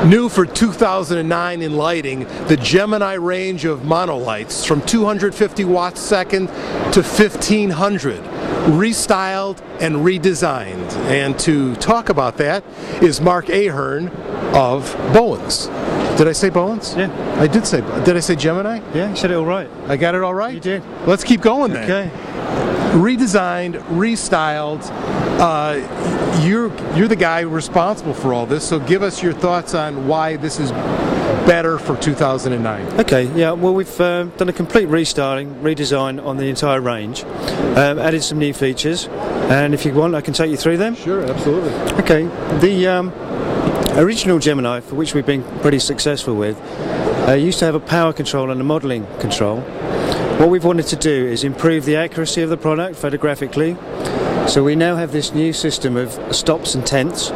New for 2009 in lighting, the Gemini range of monolights from 250 watts second to 1500, restyled and redesigned. And to talk about that is Mark Ahern of Bowens. Did I say Bowens? Yeah. I did say. Did I say Gemini? Yeah, you said it all right. I got it all right? You did. Let's keep going then. Okay. Redesigned, restyled. You're the guy responsible for all this, so give us your thoughts on why this is better for 2009. Okay, yeah, well we've done a complete restyling, redesign on the entire range, added some new features, and if you want I can take you through them. Sure, absolutely. Okay, the original Gemini, for which we've been pretty successful with, used to have a power control and a modelling control. What we've wanted to do is improve the accuracy of the product photographically. So we now have this new system of stops and tenths,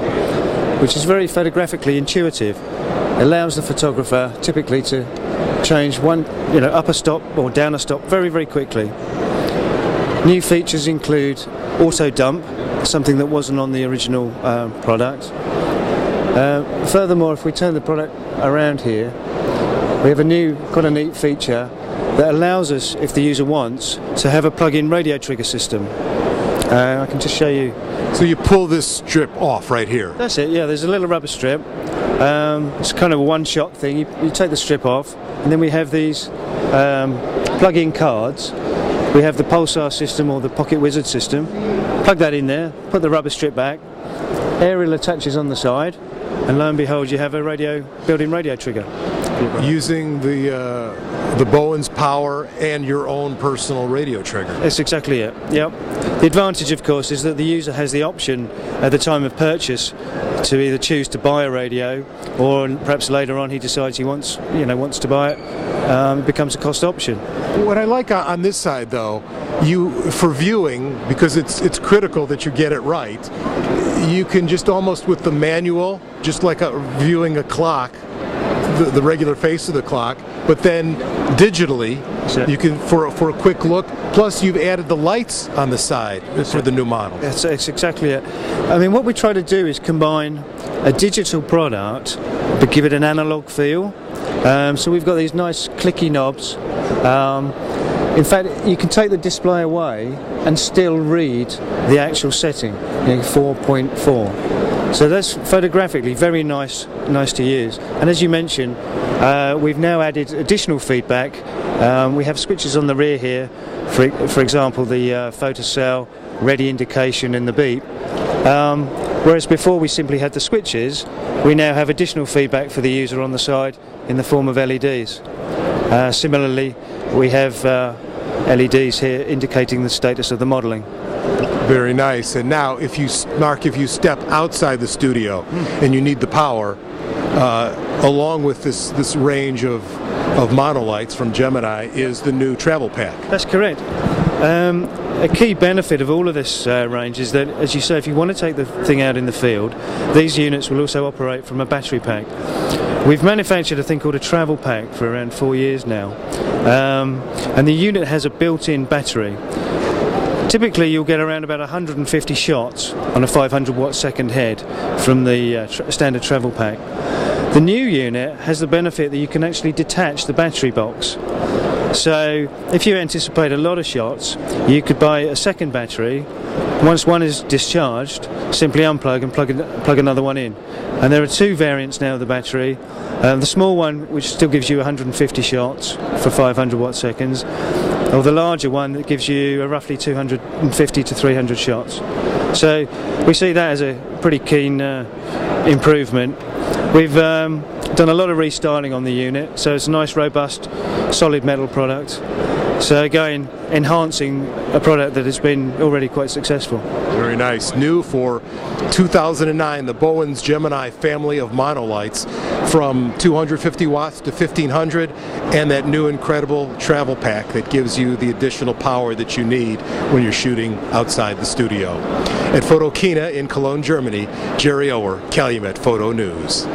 which is very photographically intuitive. It allows the photographer typically to change one, up a stop or down a stop very, very quickly. New features include auto dump, something that wasn't on the original product. Furthermore, if we turn the product around here, we have quite a neat feature that allows us, if the user wants, to have a plug-in radio trigger system. I can just show you. So you pull this strip off right here? That's it, yeah, there's a little rubber strip. It's kind of a one-shot thing. You take the strip off, and then we have these plug-in cards. We have the Pulsar system or the Pocket Wizard system. Plug that in there, put the rubber strip back, aerial attaches on the side, and lo and behold you have a built-in radio trigger. Using the Bowens power and your own personal radio trigger. That's exactly it, yep. The advantage of course is that the user has the option at the time of purchase to either choose to buy a radio, or perhaps later on he decides he wants to buy it. It becomes a cost option. What I like on this side though, for viewing, because it's critical that you get it right, you can just almost with the manual, just like viewing a clock, the regular face of the clock, but then digitally you can for a quick look. Plus you've added the lights on the side for the new model. That's exactly it. I mean, what we try to do is combine a digital product but give it an analog feel. So we've got these nice clicky knobs. In fact, you can take the display away and still read the actual setting, 4.4. So that's photographically very nice to use. And as you mentioned, we've now added additional feedback. We have switches on the rear here, for example, the photocell, ready indication and the beep. Whereas before we simply had the switches, we now have additional feedback for the user on the side in the form of LEDs. Similarly, we have LEDs here indicating the status of the modelling. Very nice. And now, if you step outside the studio and you need the power, along with this range of monolights from Gemini, is the new Travelpak. That's correct. A key benefit of all of this range is that, as you say, if you want to take the thing out in the field, these units will also operate from a battery pack. We've manufactured a thing called a Travelpak for around 4 years now, and the unit has a built-in battery. Typically you'll get around about 150 shots on a 500 watt second head from the standard Travelpak. The new unit has the benefit that you can actually detach the battery box. So if you anticipate a lot of shots, you could buy a second battery. Once one is discharged, simply unplug and plug another one in. And there are two variants now of the battery. The small one, which still gives you 150 shots for 500 watt seconds, or the larger one that gives you roughly 250 to 300 shots. So we see that as a pretty keen improvement. We've done a lot of restyling on the unit, so it's a nice, robust, solid metal product. So again, enhancing a product that has been already quite successful. Very nice. New for 2009, the Bowens Gemini family of monolights from 250 watts to 1500, and that new incredible Travelpak that gives you the additional power that you need when you're shooting outside the studio. At Photokina in Cologne, Germany, Jerry Ower, Calumet Photo News.